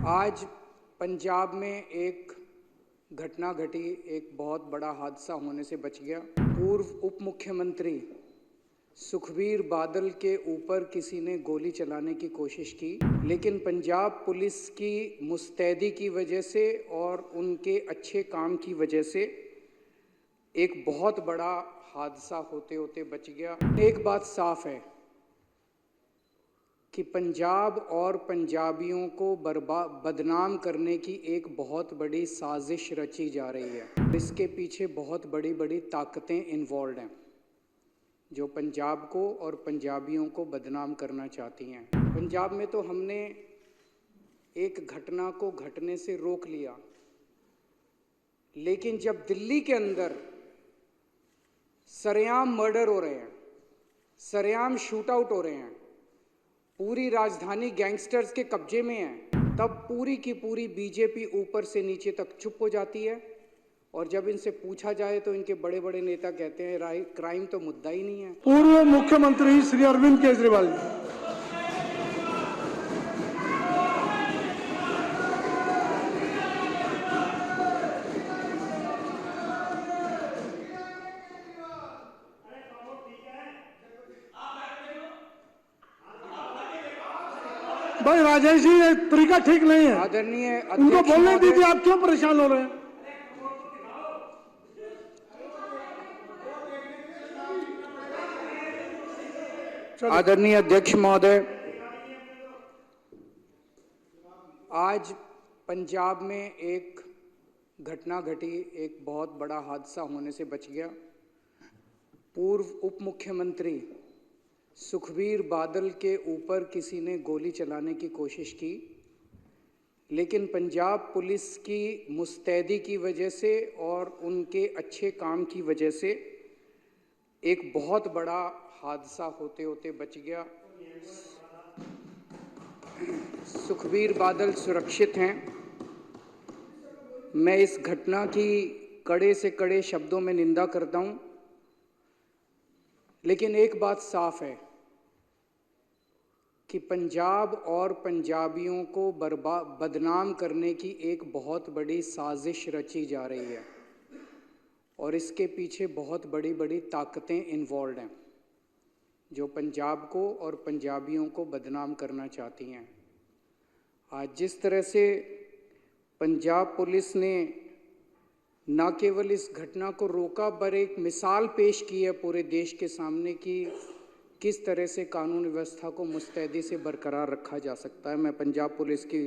आज पंजाब में एक घटना घटी, एक बहुत बड़ा हादसा होने से बच गया। पूर्व उप मुख्यमंत्री सुखबीर बादल के ऊपर किसी ने गोली चलाने की कोशिश की, लेकिन पंजाब पुलिस की मुस्तैदी की वजह से और उनके अच्छे काम की वजह से एक बहुत बड़ा हादसा होते होते बच गया। एक बात साफ है कि पंजाब और पंजाबियों को बदनाम करने की एक बहुत बड़ी साजिश रची जा रही है। इसके पीछे बहुत बड़ी बड़ी ताकतें इन्वॉल्व हैं जो पंजाब को और पंजाबियों को बदनाम करना चाहती हैं। पंजाब में तो हमने एक घटना को घटने से रोक लिया, लेकिन जब दिल्ली के अंदर सरेआम मर्डर हो रहे हैं, सरेआम शूट आउट हो रहे हैं, पूरी राजधानी गैंगस्टर्स के कब्जे में है, तब पूरी की पूरी बीजेपी ऊपर से नीचे तक चुप हो जाती है। और जब इनसे पूछा जाए तो इनके बड़े बड़े नेता कहते हैं क्राइम तो मुद्दा ही नहीं है। पूर्व मुख्यमंत्री श्री अरविंद केजरीवाल जी। भाई राजेश जी, ये तरीका ठीक नहीं है। आदरणीय उनको बोलने दीजिए, आप क्यों परेशान हो रहे हैं? आदरणीय अध्यक्ष महोदय, आज पंजाब में एक घटना घटी, एक बहुत बड़ा हादसा होने से बच गया। पूर्व उप मुख्यमंत्री सुखबीर बादल के ऊपर किसी ने गोली चलाने की कोशिश की, लेकिन पंजाब पुलिस की मुस्तैदी की वजह से और उनके अच्छे काम की वजह से एक बहुत बड़ा हादसा होते होते बच गया। सुखबीर बादल सुरक्षित हैं। मैं इस घटना की कड़े से कड़े शब्दों में निंदा करता हूं, लेकिन एक बात साफ है कि पंजाब और पंजाबियों को बदनाम करने की एक बहुत बड़ी साजिश रची जा रही है और इसके पीछे बहुत बड़ी बड़ी ताकतें इन्वॉल्व हैं जो पंजाब को और पंजाबियों को बदनाम करना चाहती हैं। आज जिस तरह से पंजाब पुलिस ने न केवल इस घटना को रोका, पर एक मिसाल पेश की है पूरे देश के सामने कि किस तरह से कानून व्यवस्था को मुस्तैदी से बरकरार रखा जा सकता है। मैं पंजाब पुलिस की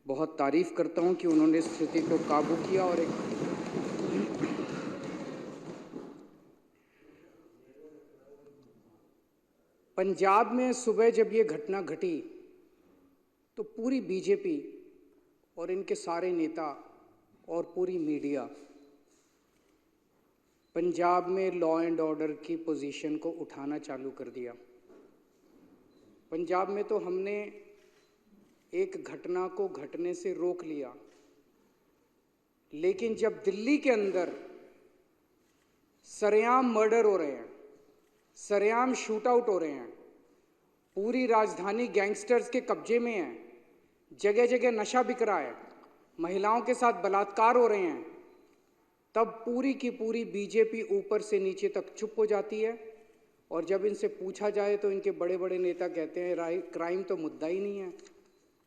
बहुत तारीफ करता हूं कि उन्होंने स्थिति को काबू किया। और एक पंजाब में सुबह जब ये घटना घटी तो पूरी बीजेपी और इनके सारे नेता और पूरी मीडिया पंजाब में लॉ एंड ऑर्डर की पोजीशन को उठाना चालू कर दिया। पंजाब में तो हमने एक घटना को घटने से रोक लिया, लेकिन जब दिल्ली के अंदर सरेआम मर्डर हो रहे हैं, सरेआम शूट आउट हो रहे हैं, पूरी राजधानी गैंगस्टर्स के कब्जे में है, जगह जगह नशा बिक रहा है, महिलाओं के साथ बलात्कार हो रहे हैं, तब पूरी की पूरी बीजेपी ऊपर से नीचे तक चुप हो जाती है। और जब इनसे पूछा जाए तो इनके बड़े बड़े नेता कहते हैं क्राइम तो मुद्दा ही नहीं है,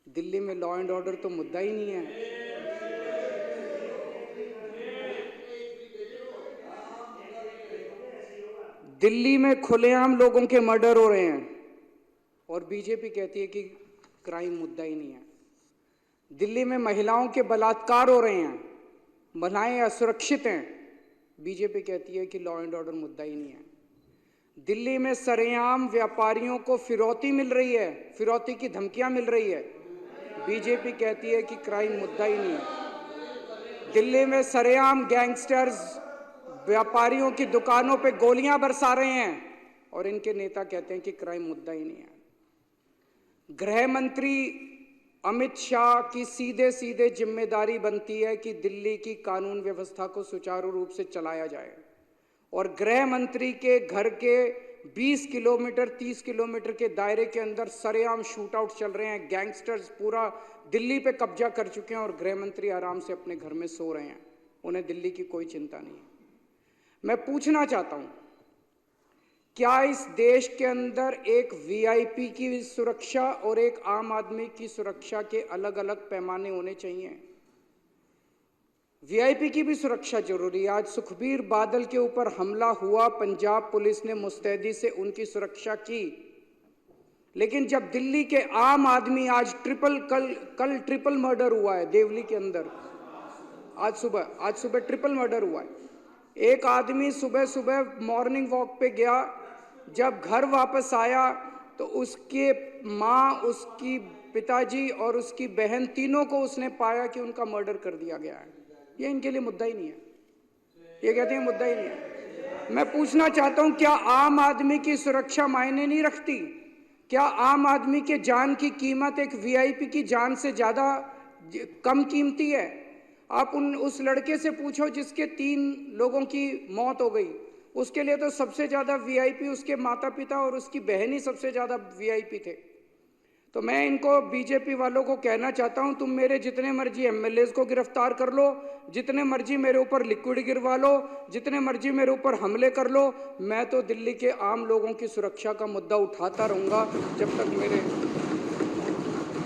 दिल्ली में लॉ एंड ऑर्डर तो मुद्दा ही नहीं है। दिल्ली में खुलेआम लोगों के मर्डर हो रहे हैं और बीजेपी कहती है कि क्राइम मुद्दा ही नहीं है। दिल्ली में महिलाओं के बलात्कार हो रहे हैं, महिलाएं असुरक्षित हैं, बीजेपी कहती है कि लॉ एंड ऑर्डर मुद्दा ही नहीं है। दिल्ली में सरेआम व्यापारियों को फिरौती मिल रही है, फिरौती की धमकियां मिल रही है, बीजेपी कहती है कि क्राइम मुद्दा ही नहीं है। दिल्ली में सरेआम गैंगस्टर्स व्यापारियों की दुकानों पे गोलियां बरसा रहे हैं और इनके नेता कहते हैं कि क्राइम मुद्दा ही नहीं है। गृह मंत्री अमित शाह की सीधे सीधे जिम्मेदारी बनती है कि दिल्ली की कानून व्यवस्था को सुचारू रूप से चलाया जाए, और गृह मंत्री के घर के 20 किलोमीटर 30 किलोमीटर के दायरे के अंदर सरेआम शूट आउट चल रहे हैं, गैंगस्टर्स पूरा दिल्ली पे कब्जा कर चुके हैं और गृह मंत्री आराम से अपने घर में सो रहे हैं, उन्हें दिल्ली की कोई चिंता नहीं है। मैं पूछना चाहता हूं, क्या इस देश के अंदर एक वीआईपी की सुरक्षा और एक आम आदमी की सुरक्षा के अलग अलग पैमाने होने चाहिए? वीआईपी की भी सुरक्षा जरूरी है। आज सुखबीर बादल के ऊपर हमला हुआ, पंजाब पुलिस ने मुस्तैदी से उनकी सुरक्षा की, लेकिन जब दिल्ली के आम आदमी आज कल ट्रिपल मर्डर हुआ है देवली के अंदर, आज सुबह ट्रिपल मर्डर हुआ है। एक आदमी सुबह सुबह मॉर्निंग वॉक पे गया, जब घर वापस आया तो उसके माँ, उसकी पिताजी और उसकी बहन तीनों को उसने पाया कि उनका मर्डर कर दिया गया है। ये इनके लिए मुद्दा ही नहीं है, ये कहते हैं मुद्दा ही नहीं है। मैं पूछना चाहता हूं, क्या आम आदमी की सुरक्षा मायने नहीं रखती? क्या आम आदमी के जान की कीमत एक वीआईपी की जान से ज्यादा कम कीमती है? आप उस लड़के से पूछो जिसके 3 लोगों की मौत हो गई, उसके लिए तो सबसे ज्यादा वीआईपी उसके माता पिता और उसकी बहन ही सबसे ज्यादा वीआईपी थे। तो मैं इनको बीजेपी वालों को कहना चाहता हूं, तुम मेरे जितने मर्जी एमएलएज को गिरफ्तार कर लो, जितने मर्जी मेरे ऊपर लिक्विड गिरवा लो, जितने मर्जी मेरे ऊपर हमले कर लो, मैं तो दिल्ली के आम लोगों की सुरक्षा का मुद्दा उठाता रहूंगा जब तक मेरे